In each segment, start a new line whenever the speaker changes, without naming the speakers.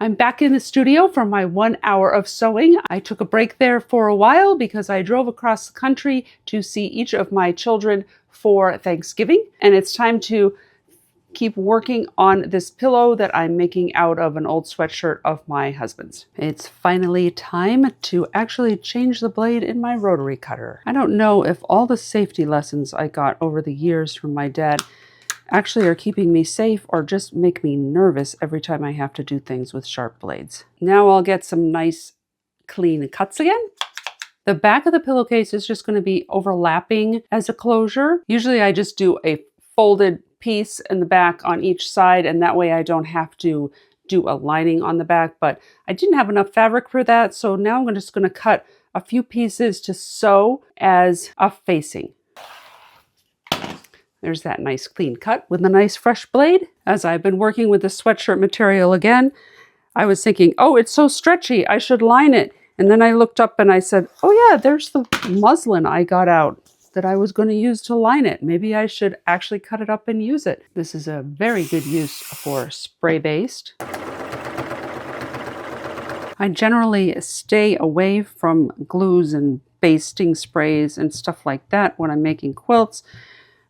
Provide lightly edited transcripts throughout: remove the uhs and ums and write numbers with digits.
I'm back in the studio for my 1 hour of sewing. I took a break there for a while because I drove across the country to see each of my children for Thanksgiving. And it's time to keep working on this pillow that I'm making out of an old sweatshirt of my husband's. It's finally time to actually change the blade in my rotary cutter. I don't know if all the safety lessons I got over the years from my dad actually are keeping me safe or just make me nervous every time I have to do things with sharp blades. Now I'll get some nice clean cuts again. The back of the pillowcase is just going to be overlapping as a closure. Usually I just do a folded piece in the back on each side, and that way I don't have to do a lining on the back, but I didn't have enough fabric for that, so now I'm just going to cut a few pieces to sew as a facing. There's that nice clean cut with a nice fresh blade. As I've been working with the sweatshirt material again, I was thinking, oh, it's so stretchy, I should line it. And then I looked up and I said, oh yeah, there's the muslin I got out that I was going to use to line it. Maybe I should actually cut it up and use it. This is a very good use for spray-based. I generally stay away from glues and basting sprays and stuff like that when I'm making quilts.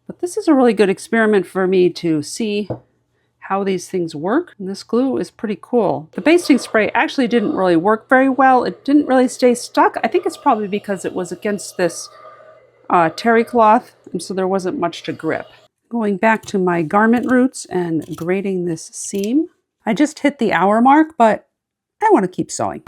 But this is a really good experiment for me to see how these things work. And this glue is pretty cool. The basting spray actually didn't really work very well. It didn't really stay stuck. I think it's probably because it was against this terry cloth, and so there wasn't much to grip. Going back to my garment roots and grading this seam. I just hit the hour mark, but I want to keep sewing.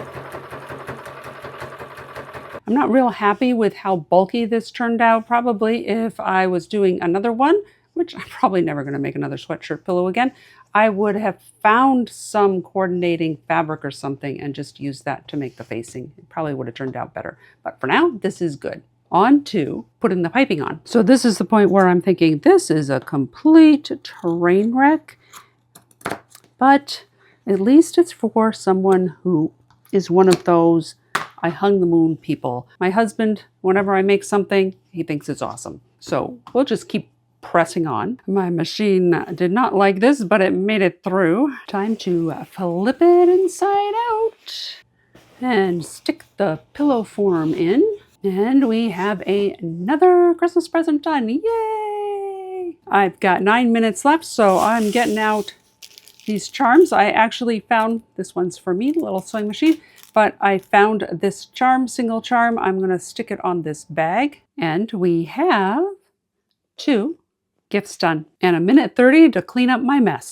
I'm not real happy with how bulky this turned out. Probably if I was doing another one, which I'm probably never going to make another sweatshirt pillow again, I would have found some coordinating fabric or something and just used that to make the facing. It probably would have turned out better. But for now, this is good. On to putting the piping on. So this is the point where I'm thinking this is a complete train wreck, but at least it's for someone who is one of those I hung the moon people. My husband, whenever I make something, he thinks it's awesome. So we'll just keep pressing on. My machine did not like this, but it made it through. Time to flip it inside out and stick the pillow form in. And we have another Christmas present done. Yay! I've got 9 minutes left, so I'm getting out these charms. I actually found, this one's for me, the little sewing machine, but I found this charm, single charm. I'm going to stick it on this bag. And we have 2 gifts done and 1:30 to clean up my mess.